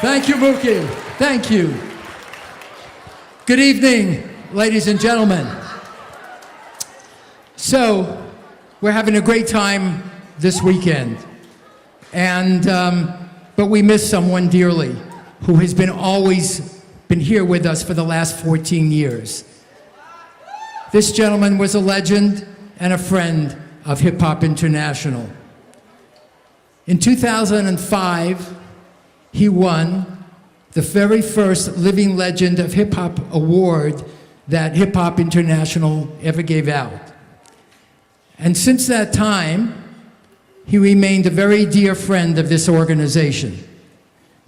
Thank you, Mookie. Thank you. Good evening, ladies and gentlemen. So, we're having a great time this weekend. But we miss someone dearly who has always been here with us for the last 14 years. This gentleman was a legend and a friend of Hip Hop International. In 2005, he won the very first Living Legend of Hip Hop award that Hip Hop International ever gave out. And since that time, he remained a very dear friend of this organization.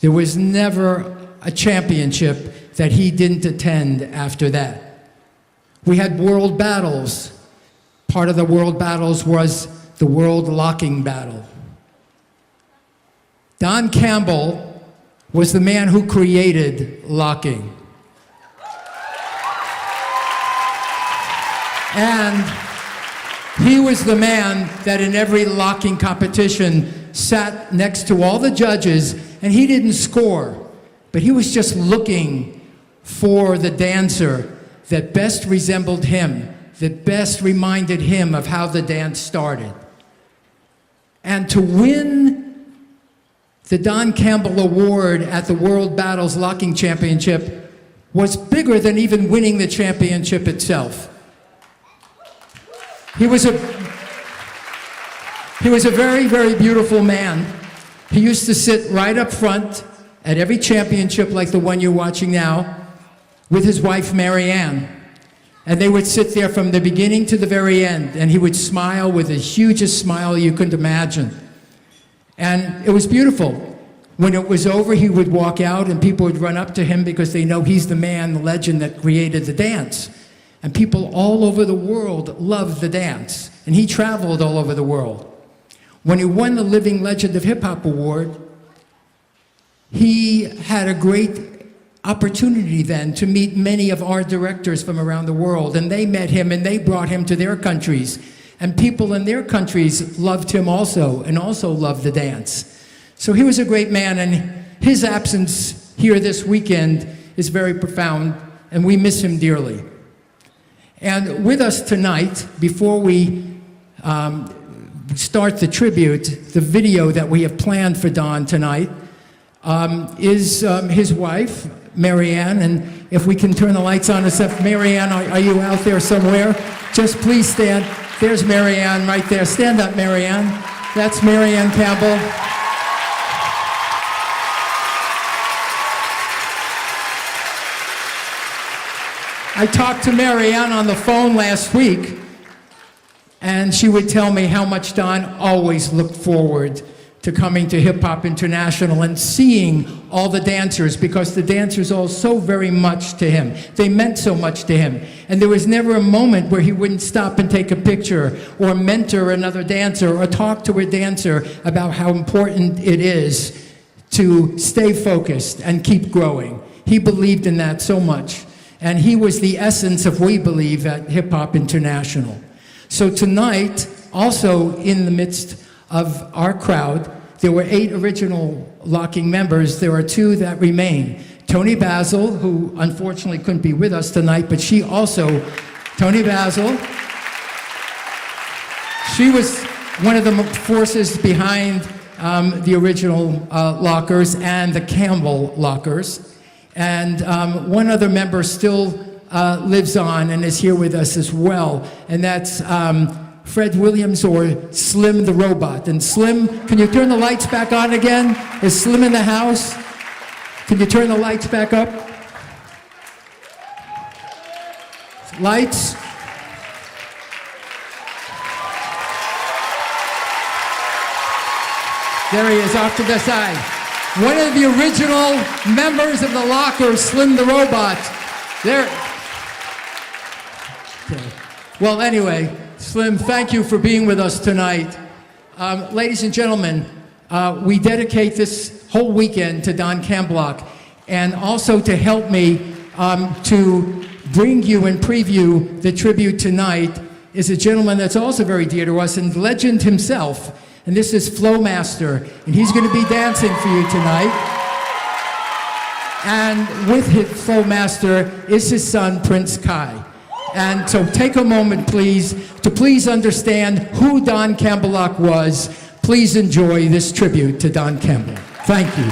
There was never a championship that he didn't attend after that. We had world battles. Part of the world battles was the world locking battle. Don Campbell was the man who created locking. And he was the man that in every locking competition sat next to all the judges, and he didn't score, but he was just looking for the dancer that best resembled him, that best reminded him of how the dance started. And to win the Don Campbell Award at the World Battles Locking Championship was bigger than even winning the championship itself. He was a very, very beautiful man. He used to sit right up front at every championship like the one you're watching now with his wife, Mary Ann. And they would sit there from the beginning to the very end, and he would smile with the hugest smile you couldn't imagine. And it was beautiful. When it was over, he would walk out and people would run up to him because they know he's the man, the legend that created the dance. And people all over the world loved the dance. And he traveled all over the world. When he won the Living Legend of Hip Hop Award, he had a great opportunity then to meet many of our directors from around the world. And they met him and they brought him to their countries. And people in their countries loved him also, and also loved the dance. So he was a great man, and his absence here this weekend is very profound, and we miss him dearly. And with us tonight, before we start the tribute, the video that we have planned for Don tonight is his wife, Mary Ann, and if we can turn the lights on, Mary Ann, are you out there somewhere? Just please stand. There's Mary Ann right there. Stand up, Mary Ann. That's Mary Ann Campbell. I talked to Mary Ann on the phone last week, and she would tell me how much Don always looked forward to coming to Hip Hop International and seeing all the dancers, because the dancers owe so very much to him. They meant so much to him. And there was never a moment where he wouldn't stop and take a picture or mentor another dancer or talk to a dancer about how important it is to stay focused and keep growing. He believed in that so much. And he was the essence of what we believe at Hip Hop International. So tonight, also in the midst of our crowd, there were 8 original locking members. There are 2 that remain. Tony Basil, who unfortunately couldn't be with us tonight, but she also, Tony Basil, she was one of the forces behind the original lockers and the Campbell lockers. And one other member still lives on and is here with us as well, and that's Fred Williams, or Slim the Robot. And Slim, can you turn the lights back on again? Is Slim in the house? Can you turn the lights back up? Lights. There he is, off to the side. One of the original members of the Lockers, Slim the Robot. There. Okay. Well, anyway, Slim, thank you for being with us tonight. Ladies and gentlemen, we dedicate this whole weekend to Don Campbellock, and also to help me to bring you and preview the tribute tonight is a gentleman that's also very dear to us, and legend himself. And this is Flowmaster, and he's going to be dancing for you tonight. And with his flow master is his son, Prince Kai. And so take a moment, please, to please understand who Don Campbellock was. Please enjoy this tribute to Don Campbell. Thank you.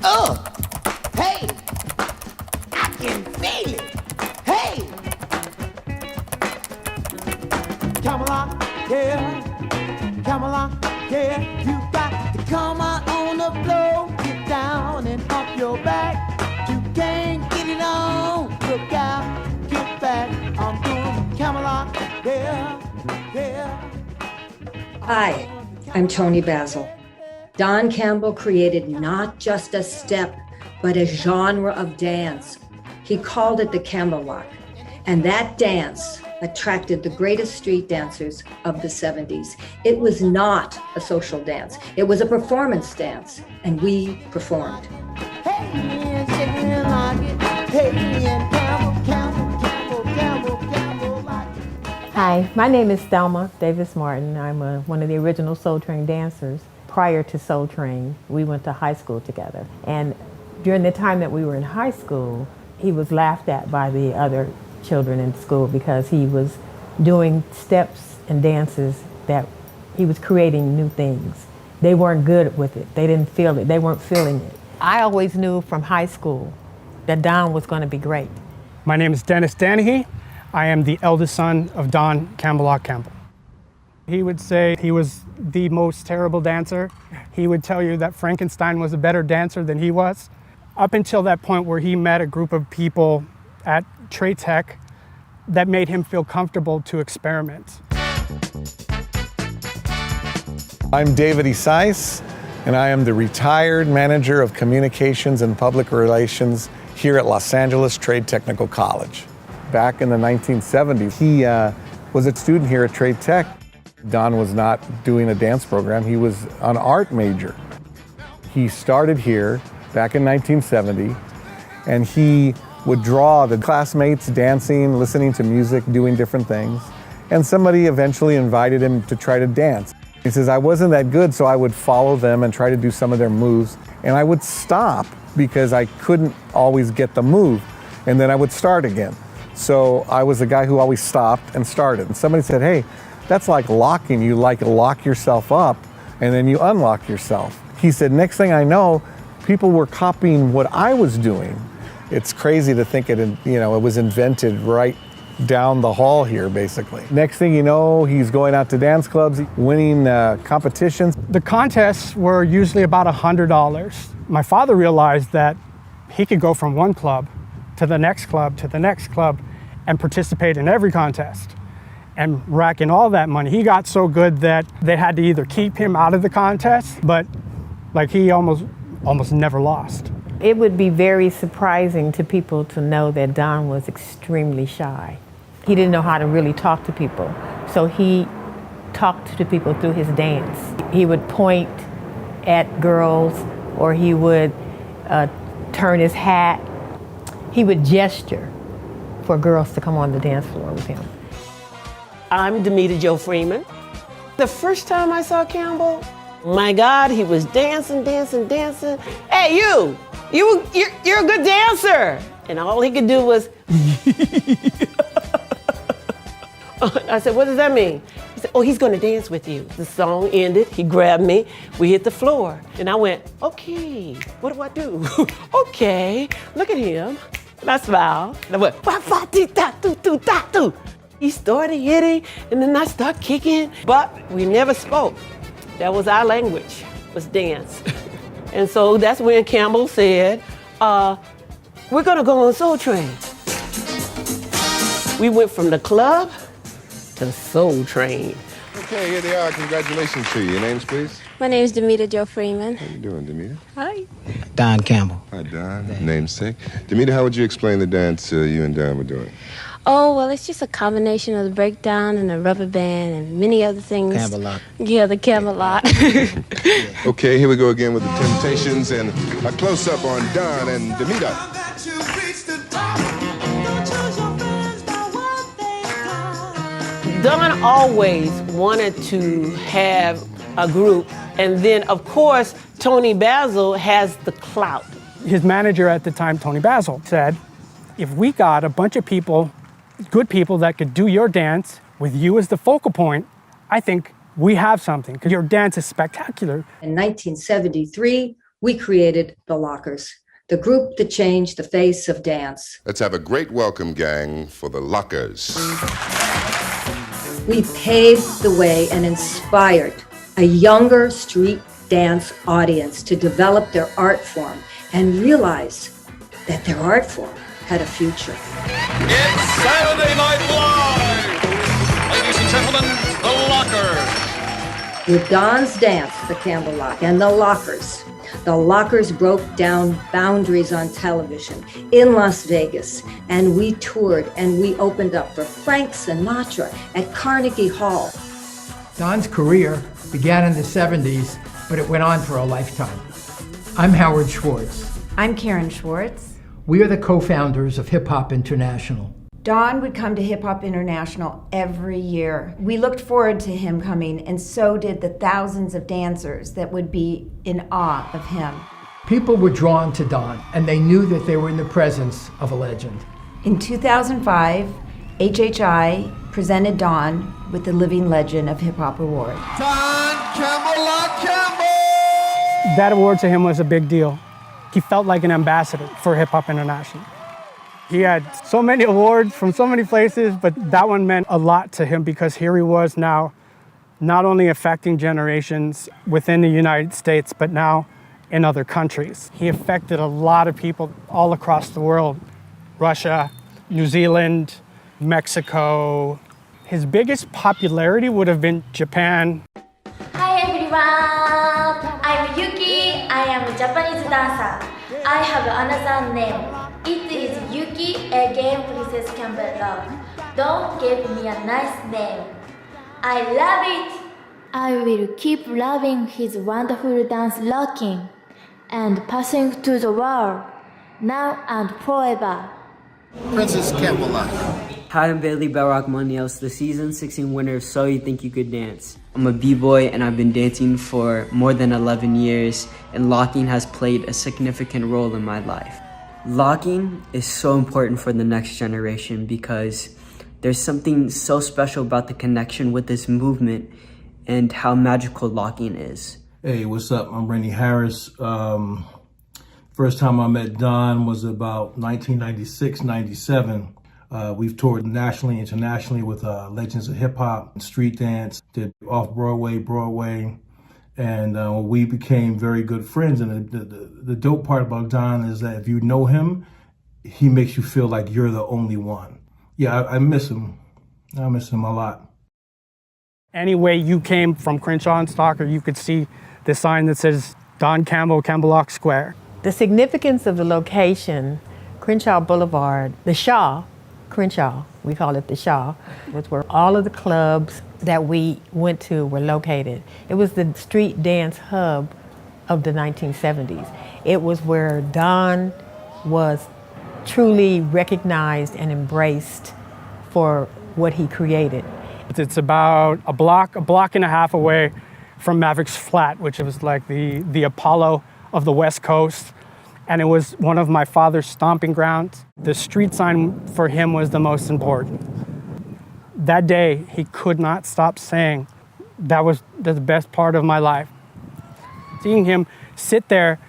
Oh, hey, I can feel it. Hey, Campbellock, yeah, Campbellock, yeah. You got to come out on the floor, get down and up your back. You can't get it on, look out, get back. I'm doing Campbellock, yeah, yeah. Hi, I'm Toni Basil. Don Campbell created not just a step, but a genre of dance. He called it the Campbellock, and that dance attracted the greatest street dancers of the 70s. It was not a social dance. It was a performance dance, and we performed. Hi, my name is Thelma Davis Martin. I'm one of the original Soul Train dancers. Prior to Soul Train, we went to high school together. And during the time that we were in high school, he was laughed at by the other children in school because he was doing steps and dances that he was creating new things. They weren't good with it. They didn't feel it. They weren't feeling it. I always knew from high school that Don was going to be great. My name is Dennis Danahy. I am the eldest son of Don Campbellock Campbell. He would say he was the most terrible dancer. He would tell you that Frankenstein was a better dancer than he was. Up until that point where he met a group of people at Trade Tech that made him feel comfortable to experiment. I'm David Isais, and I am the retired manager of communications and public relations here at Los Angeles Trade Technical College. Back in the 1970s, he was a student here at Trade Tech. Don was not doing a dance program, he was an art major. He started here back in 1970, and he would draw the classmates dancing, listening to music, doing different things. And somebody eventually invited him to try to dance. He says, I wasn't that good, so I would follow them and try to do some of their moves. And I would stop because I couldn't always get the move. And then I would start again. So I was the guy who always stopped and started. And somebody said, hey, that's like locking. You like lock yourself up and then you unlock yourself. He said, next thing I know, people were copying what I was doing. It's crazy to think it was invented right down the hall here, basically. Next thing you know, he's going out to dance clubs, winning competitions. The contests were usually about $100. My father realized that he could go from one club to the next club to the next club and participate in every contest and rack in all that money. He got so good that they had to either keep him out of the contest, but like he almost never lost. It would be very surprising to people to know that Don was extremely shy. He didn't know how to really talk to people, so he talked to people through his dance. He would point at girls, or he would turn his hat. He would gesture for girls to come on the dance floor with him. I'm Demita Jo Freeman. The first time I saw Campbell, my God, he was dancing. Hey, you're a good dancer. And all he could do was, I said, what does that mean? He said, oh, he's gonna dance with you. The song ended, he grabbed me, we hit the floor. And I went, okay, what do I do? Okay, look at him. And I smiled, and I went, ba-ba-dee-da-doo-doo-da-doo. He started hitting, and then I started kicking, but we never spoke. That was our language, was dance. And so that's when Campbell said, we're gonna go on Soul Train. We went from the club to the Soul Train. Okay, here they are. Congratulations to you. Your names, please? My name is Demita Jo Freeman. How you doing, Demita? Hi. Don Campbell. Hi, Don. Namesake. Demita, how would you explain the dance you and Don were doing? Oh, well, it's just a combination of the breakdown and the rubber band and many other things. Campbellock. Yeah, the Campbellock. Okay, here we go again with the Temptations and a close-up on Don and Demita. Don always wanted to have a group, and then, of course, Tony Basil has the clout. His manager at the time, Tony Basil, said, if we got a bunch of people, good people that could do your dance with you as the focal point, I think we have something, because your dance is spectacular. In 1973, we created the Lockers, the group that changed the face of dance. Let's have a great welcome, gang, for the Lockers. We paved the way and inspired a younger street dance audience to develop their art form and realize that their art form had a future. It's Saturday Night Live! Ladies and gentlemen, the Lockers. With Don's dance, the Campbellock, and the Lockers broke down boundaries on television in Las Vegas, and we toured and we opened up for Frank Sinatra at Carnegie Hall. Don's career began in the 70s, but it went on for a lifetime. I'm Howard Schwartz. I'm Karen Schwartz. We are the co-founders of Hip Hop International. Don would come to Hip Hop International every year. We looked forward to him coming, and so did the thousands of dancers that would be in awe of him. People were drawn to Don, and they knew that they were in the presence of a legend. In 2005, HHI presented Don with the Living Legend of Hip Hop Award. Don Campbell. That award to him was a big deal. He felt like an ambassador for Hip Hop International. He had so many awards from so many places, but that one meant a lot to him because here he was now not only affecting generations within the United States, but now in other countries. He affected a lot of people all across the world. Russia, New Zealand, Mexico. His biggest popularity would have been Japan. Hi everyone. everyone! I'm Yuki. I am a Japanese dancer. I have another name. It is Yuki again, Princess Campbellock. Don't give me a nice name. I love it. I will keep loving his wonderful dance locking and passing to the world, now and forever. Princess Campbellock. Hi, I'm Bailey Belrock-Munoz, the season 16 winner of So You Think You Could Dance. I'm a b-boy and I've been dancing for more than 11 years, and locking has played a significant role in my life. Locking is so important for the next generation because there's something so special about the connection with this movement and how magical locking is. Hey, what's up? I'm Randy Harris. First time I met Don was about 1996, 97. We've toured nationally, internationally with legends of hip hop and street dance, did off-Broadway, Broadway, and we became very good friends. And the dope part about Don is that if you know him, he makes you feel like you're the only one. Yeah, I miss him. I miss him a lot. Anyway, you came from Crenshaw and Stalker, you could see the sign that says Don Campbell, Campbellock Square. The significance of the location, Crenshaw Boulevard, the Shaw, Crenshaw, we call it the Shaw, was where all of the clubs that we went to were located. It was the street dance hub of the 1970s. It was where Don was truly recognized and embraced for what he created. It's about a block and a half away from Maverick's Flat, which was like the Apollo of the West Coast. And it was one of my father's stomping grounds. The street sign for him was the most important. That day, he could not stop saying, that was the best part of my life. Seeing him sit there,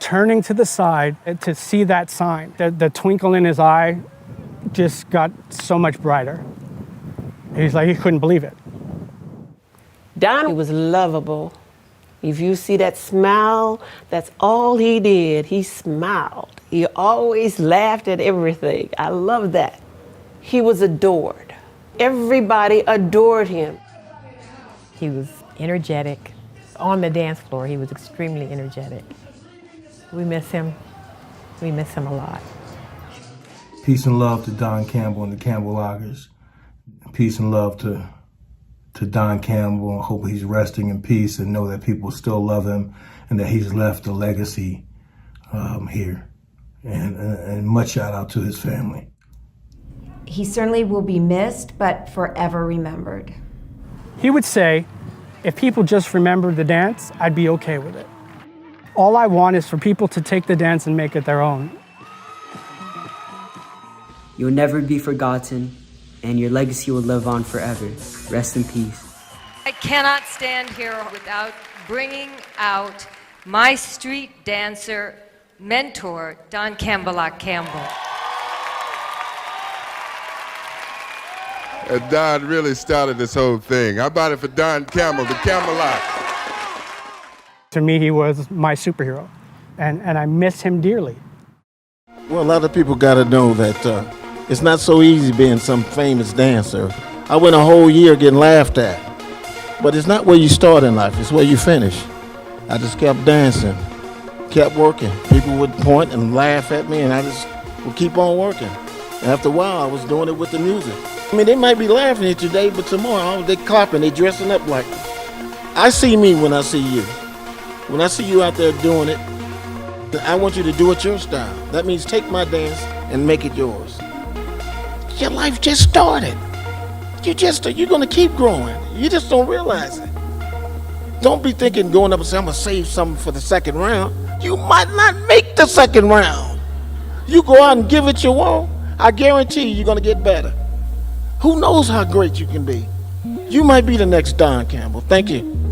turning to the side to see that sign, the twinkle in his eye just got so much brighter. He's like, he couldn't believe it. Don was lovable. If you see that smile, that's all he did. He smiled. He always laughed at everything. I love that. He was adored. Everybody adored him. He was energetic. On the dance floor, he was extremely energetic. We miss him. We miss him a lot. Peace and love to Don Campbell and the Campbellockers. Peace and love to Don Campbell. I hope he's resting in peace and know that people still love him and that he's left a legacy here. And much shout out to his family. He certainly will be missed, but forever remembered. He would say, if people just remember the dance, I'd be okay with it. All I want is for people to take the dance and make it their own. You'll never be forgotten, and your legacy will live on forever. Rest in peace. I cannot stand here without bringing out my street dancer mentor, Don Campbellock Campbell. Don really started this whole thing. How about it for Don Campbell, the Campbellock? To me, he was my superhero, and I miss him dearly. Well, a lot of people got to know that it's not so easy being some famous dancer. I went a whole year getting laughed at. But it's not where you start in life, it's where you finish. I just kept dancing, kept working. People would point and laugh at me, and I just would keep on working. And after a while, I was doing it with the music. I mean, they might be laughing at you today, but tomorrow they clapping, they dressing up like me. I see me when I see you. When I see you out there doing it, I want you to do it your style. That means take my dance and make it yours. Your life just started. You're gonna keep growing. You just don't realize it. Don't be thinking going up and saying, I'm gonna save something for the second round. You might not make the second round. You go out and give it your all, I guarantee you're gonna get better. Who knows how great you can be? You might be the next Don Campbell. Thank you.